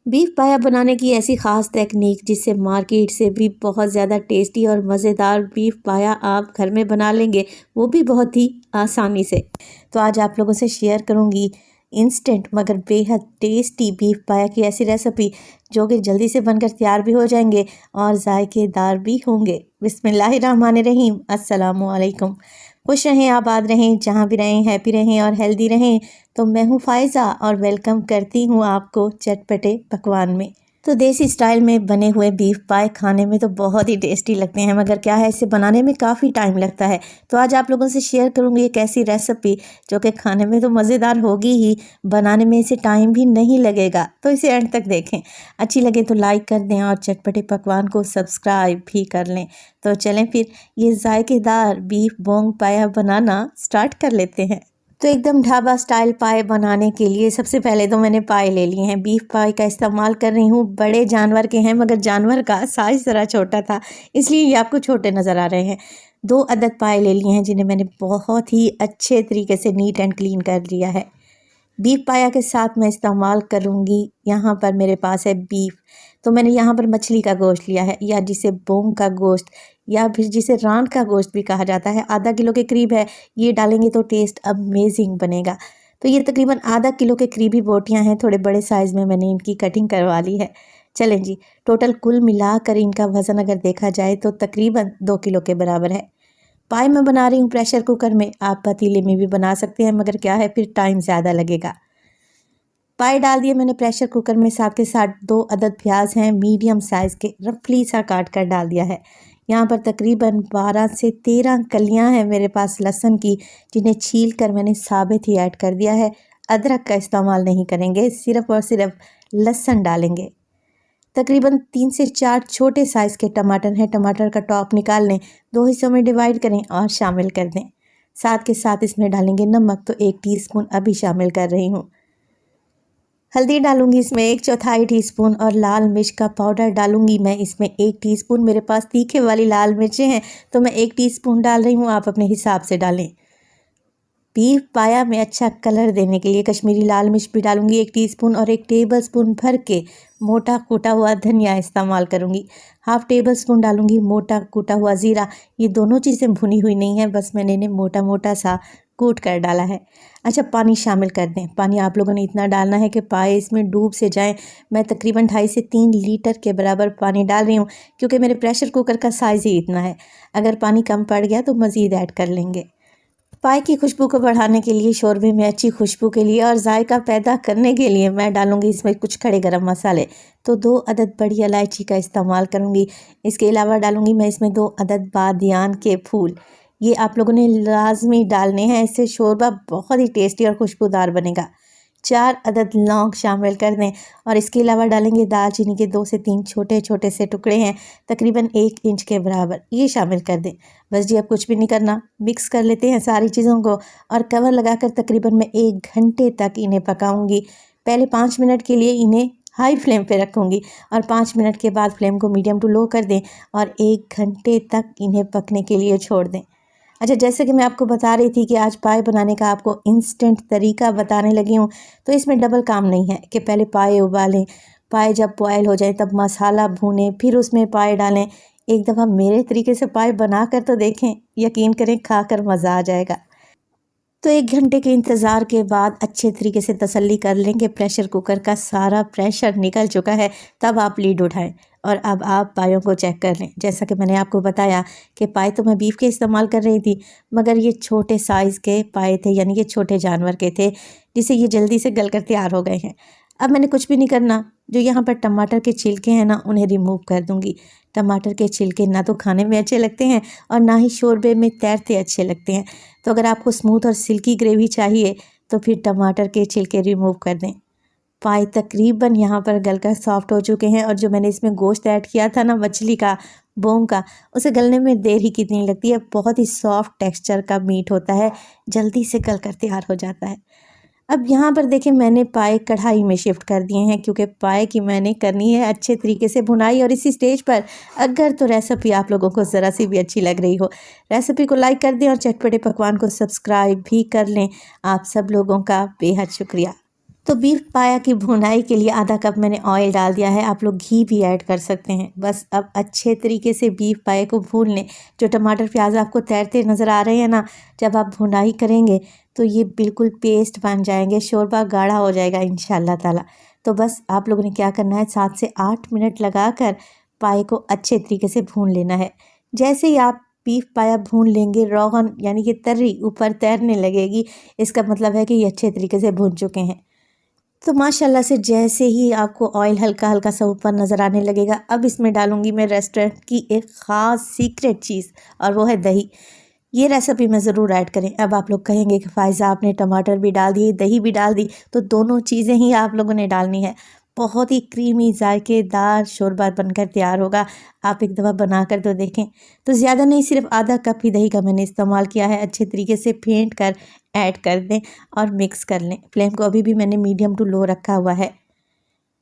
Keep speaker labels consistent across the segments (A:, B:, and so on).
A: Beef पाया बनाने की ऐसी ख़ास टेक्निक जिससे मार्केट से भी बहुत ज़्यादा टेस्टी और मज़ेदार बीफ पाया आप घर में बना लेंगे, वो भी बहुत ही आसानी से। तो आज आप लोगों से शेयर करूंगी इंस्टेंट मगर बेहद टेस्टी बीफ पाया की ऐसी रेसिपी जो कि जल्दी से बनकर तैयार भी हो जाएंगे और जायकेदार भी होंगे। बिस्मिल्लाहिर्रहमानिर्रहीम, अस्सलामु अलैकुम। खुश रहें, आबाद रहें, जहाँ भी रहें हैप्पी रहें और हेल्दी रहें। तो मैं हूँ फ़ायज़ा और वेलकम करती हूँ आपको चटपटे पकवान में। तो देसी स्टाइल में बने हुए बीफ पाए खाने में तो बहुत ही टेस्टी लगते हैं, मगर क्या है इसे बनाने में काफ़ी टाइम लगता है। तो आज आप लोगों से शेयर करूँगी एक ऐसी रेसिपी जो कि खाने में तो मज़ेदार होगी ही, बनाने में इसे टाइम भी नहीं लगेगा। तो इसे एंड तक देखें, अच्छी लगे तो लाइक कर दें और चटपटे पकवान को सब्सक्राइब भी कर लें। तो चलें फिर ये जायकेदार बीफ बोंग पाया बनाना स्टार्ट कर लेते हैं। तो एकदम ढाबा स्टाइल पाए बनाने के लिए सबसे पहले तो मैंने पाए ले लिए हैं। बीफ पाए का इस्तेमाल कर रही हूँ, बड़े जानवर के हैं मगर जानवर का साइज़ ज़रा छोटा था इसलिए ये आपको छोटे नज़र आ रहे हैं। 2 अदद पाए ले लिए हैं जिन्हें मैंने बहुत ही अच्छे तरीके से नीट एंड क्लीन कर लिया है। बीफ पाया के साथ मैं इस्तेमाल करूँगी, यहाँ पर मेरे पास है बीफ। तो मैंने यहाँ पर मछली का गोश्त लिया है या जिसे बोंग का गोश्त या फिर जिसे रान का गोश्त भी कहा जाता है। आधा किलो के करीब है, ये डालेंगे तो टेस्ट अमेजिंग बनेगा। तो ये तकरीबन आधा किलो के करीब ही बोटियाँ हैं, थोड़े बड़े साइज़ में मैंने इनकी कटिंग करवा ली है। चलें जी, टोटल कुल मिलाकर इनका वज़न अगर देखा जाए तो तकरीबन 2 किलो के बराबर है। पाए मैं बना रही हूँ प्रेशर कुकर में, आप पतीले में भी बना सकते हैं मगर क्या है फिर टाइम ज़्यादा लगेगा। पाए डाल दिए मैंने प्रेशर कुकर में, साथ के साथ 2 अदद प्याज हैं मीडियम साइज़ के, रफली सा काट कर डाल दिया है। यहाँ पर तकरीबन 12 से 13 कलियाँ हैं मेरे पास लहसुन की, जिन्हें छील कर मैंने साबित ही ऐड कर दिया है। अदरक का इस्तेमाल नहीं करेंगे, सिर्फ़ और सिर्फ लहसुन डालेंगे। तकरीबन 3 से 4 छोटे साइज़ के टमाटर हैं, टमाटर का टॉप निकाल लें, 2 हिस्सों में डिवाइड करें और शामिल कर दें। साथ के साथ इसमें डालेंगे नमक, तो 1 टीस्पून अभी शामिल कर रही हूँ। हल्दी डालूंगी इसमें 1/4 टीस्पून और लाल मिर्च का पाउडर डालूंगी मैं इसमें 1 टीस्पून। मेरे पास तीखे वाली लाल मिर्चें हैं तो मैं 1 टीस्पून डाल रही हूँ, आप अपने हिसाब से डालें। बीफ पाया में अच्छा कलर देने के लिए कश्मीरी लाल मिर्च भी डालूंगी 1 टीस्पून और 1 टेबलस्पून भर के मोटा कूटा हुआ धनिया इस्तेमाल करूंगी। हाफ टेबल स्पून डालूंगी मोटा कूटा हुआ ज़ीरा। ये दोनों चीज़ें भुनी हुई नहीं है, बस मैंने इन्हें मोटा मोटा सा कूट कर डाला है। अच्छा, पानी शामिल कर दें। पानी आप लोगों ने इतना डालना है कि पाए इसमें डूब से जाएं। मैं तकरीबन 2.5 से 3 लीटर के बराबर पानी डाल रही हूँ क्योंकि मेरे प्रेशर कुकर का साइज़ ही इतना है। अगर पानी कम पड़ गया तो मज़ीद ऐड कर लेंगे। पाए की खुशबू को बढ़ाने के लिए, शोरबे में अच्छी खुशबू के लिए और जायका पैदा करने के लिए मैं डालूंगी इसमें कुछ खड़े गरम मसाले। तो 2 अदद बड़ी इलायची का इस्तेमाल करूंगी। इसके अलावा डालूंगी मैं इसमें 2 अदद बादियान के फूल। ये आप लोगों ने लाजमी डालने हैं, इससे शोरबा बहुत ही टेस्टी और खुशबूदार बनेगा। 4 अदद लौंग शामिल कर दें और इसके अलावा डालेंगे दालचीनी के 2 से 3 छोटे छोटे से टुकड़े हैं, तकरीबन 1 इंच के बराबर, ये शामिल कर दें। बस जी, अब कुछ भी नहीं करना, मिक्स कर लेते हैं सारी चीज़ों को और कवर लगाकर तकरीबन मैं 1 घंटे तक इन्हें पकाऊंगी। पहले 5 मिनट के लिए इन्हें हाई फ्लेम पे रखूँगी और 5 मिनट के बाद फ्लेम को मीडियम टू लो कर दें और 1 घंटे तक इन्हें पकने के लिए छोड़ दें। अच्छा, जैसे कि मैं आपको बता रही थी कि आज पाए बनाने का आपको इंस्टेंट तरीका बताने लगी हूँ, तो इसमें डबल काम नहीं है कि पहले पाए उबालें, पाए जब बॉयल हो जाए तब मसाला भूनें, फिर उसमें पाए डालें। एक दफ़ा मेरे तरीके से पाए बना कर तो देखें, यकीन करें खाकर मज़ा आ जाएगा। तो 1 घंटे के इंतज़ार के बाद अच्छे तरीके से तसल्ली कर लें कि प्रेशर कुकर का सारा प्रेशर निकल चुका है, तब आप लीड उठाएं और अब आप पायों को चेक कर लें। जैसा कि मैंने आपको बताया कि पाए तो मैं बीफ के इस्तेमाल कर रही थी, मगर ये छोटे साइज़ के पाए थे, यानी कि छोटे जानवर के थे, जिससे ये जल्दी से गल कर तैयार हो गए हैं। अब मैंने कुछ भी नहीं करना, जो यहाँ पर टमाटर के छिलके हैं ना, उन्हें रिमूव कर दूँगी। टमाटर के छिलके ना तो खाने में अच्छे लगते हैं और ना ही शोरबे में तैरते अच्छे लगते हैं। तो अगर आपको स्मूथ और सिल्की ग्रेवी चाहिए तो फिर टमाटर के छिलके रिमूव कर दें। पाए तकरीबन यहाँ पर गलकर सॉफ्ट हो चुके हैं और जो मैंने इसमें गोश्त ऐड किया था ना मछली का, बोंग का, उसे गलने में देर ही कितनी लगती है। बहुत ही सॉफ्ट टेक्सचर का मीट होता है, जल्दी से गल कर तैयार हो जाता है। अब यहाँ पर देखिए मैंने पाए कढ़ाई में शिफ्ट कर दिए हैं क्योंकि पाए की मैंने करनी है अच्छे तरीके से भुनाई। और इसी स्टेज पर अगर तो रेसिपी आप लोगों को ज़रा सी भी अच्छी लग रही हो, रेसिपी को लाइक कर दें और चटपटे पकवान को सब्सक्राइब भी कर लें। आप सब लोगों का बेहद शुक्रिया। तो बीफ पाया की भुनाई के लिए आधा कप मैंने ऑयल डाल दिया है। आप लोग घी भी ऐड कर सकते हैं। बस अब अच्छे तरीके से बीफ पाए को भून लें। जो टमाटर प्याज आपको तैरते नज़र आ रहे हैं ना, जब आप भुनाई करेंगे तो ये बिल्कुल पेस्ट बन जाएंगे, शोरबा गाढ़ा हो जाएगा इंशाल्लाह ताला। तो बस आप लोगों ने क्या करना है, 7 से 8 मिनट लगाकर पाए को अच्छे तरीके से भून लेना है। जैसे ही आप बीफ पाया भून लेंगे, रोगन यानी कि तर्री ऊपर तैरने लगेगी, इसका मतलब है कि ये अच्छे तरीके से भून चुके हैं। तो माशाल्लाह से जैसे ही आपको ऑयल हल्का हल्का सा ऊपर नज़र आने लगेगा, अब इसमें डालूंगी मैं रेस्टोरेंट की एक ख़ास सीक्रेट चीज़, और वो है दही। ये रेसिपी में ज़रूर ऐड करें। अब आप लोग कहेंगे कि फ़ायज़ा आपने टमाटर भी डाल दिए, दही भी डाल दी, तो दोनों चीज़ें ही आप लोगों ने डालनी है। बहुत ही क्रीमी जायकेदार शोरबा बनकर तैयार होगा। आप एक दफ़ा बना कर तो देखें। तो ज़्यादा नहीं, सिर्फ आधा कप ही दही का मैंने इस्तेमाल किया है। अच्छे तरीके से फेंट कर ऐड कर दें और मिक्स कर लें। फ्लेम को अभी भी मैंने मीडियम टू लो रखा हुआ है।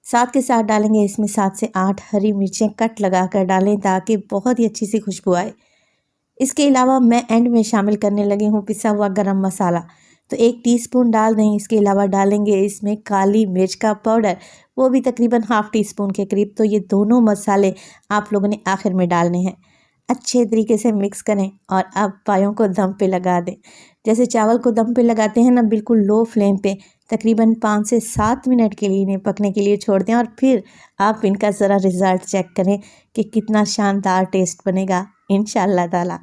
A: साथ के साथ डालेंगे इसमें 7 से 8 हरी मिर्चें कट लगा कर डालें, ताकि बहुत ही अच्छी सी खुशबू आए। इसके अलावा मैं एंड में शामिल करने लगी हूँ पिसा हुआ गरम मसाला, तो 1 टीस्पून डाल दें। इसके अलावा डालेंगे इसमें काली मिर्च का पाउडर, वो भी तकरीबन हाफ़ टी स्पून के करीब। तो ये दोनों मसाले आप लोगों ने आखिर में डालने हैं। अच्छे तरीके से मिक्स करें और अब पायों को दम पे लगा दें। जैसे चावल को दम पे लगाते हैं ना, बिल्कुल लो फ्लेम पे तकरीबन 5 से 7 मिनट के लिए इन्हें पकने के लिए छोड़ दें, और फिर आप इनका ज़रा रिज़ल्ट चेक करें कि कितना शानदार टेस्ट बनेगा इंशाअल्लाह ताला।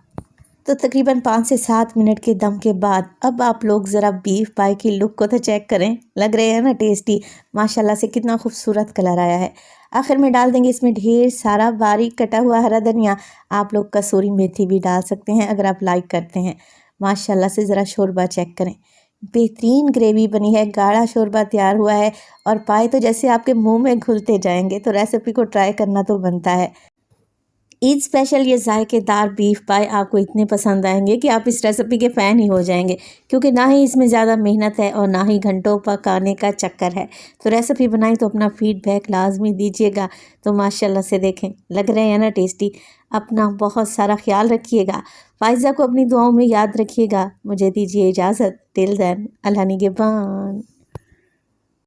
A: तो तकरीबन 5 से 7 मिनट के दम के बाद अब आप लोग ज़रा बीफ पाई की लुक को तो चेक करें। लग रहे हैं ना टेस्टी, माशाल्लाह से कितना खूबसूरत कलर आया है। आखिर में डाल देंगे इसमें ढेर सारा बारीक कटा हुआ हरा धनिया। आप लोग कसूरी मेथी भी डाल सकते हैं अगर आप लाइक करते हैं। माशाल्लाह से ज़रा शोरबा चेक करें, बेहतरीन ग्रेवी बनी है, गाढ़ा शोरबा तैयार हुआ है, और पाए तो जैसे आपके मुंह में घुलते जाएंगे। तो रेसिपी को ट्राई करना तो बनता है। ईद स्पेशल ये जायकेदार बीफ पाए आपको इतने पसंद आएंगे कि आप इस रेसिपी के फ़ैन ही हो जाएंगे, क्योंकि ना ही इसमें ज़्यादा मेहनत है और ना ही घंटों पकाने का चक्कर है। तो रेसिपी बनाई तो अपना फीडबैक लाजमी दीजिएगा। तो माशाल्लाह से देखें, लग रहे हैं ना टेस्टी। अपना बहुत सारा ख्याल रखिएगा। फ़ायज़ा को अपनी दुआओं में याद रखिएगा। मुझे दीजिए इजाज़त। टिल देन, अल्लाह निगहबान।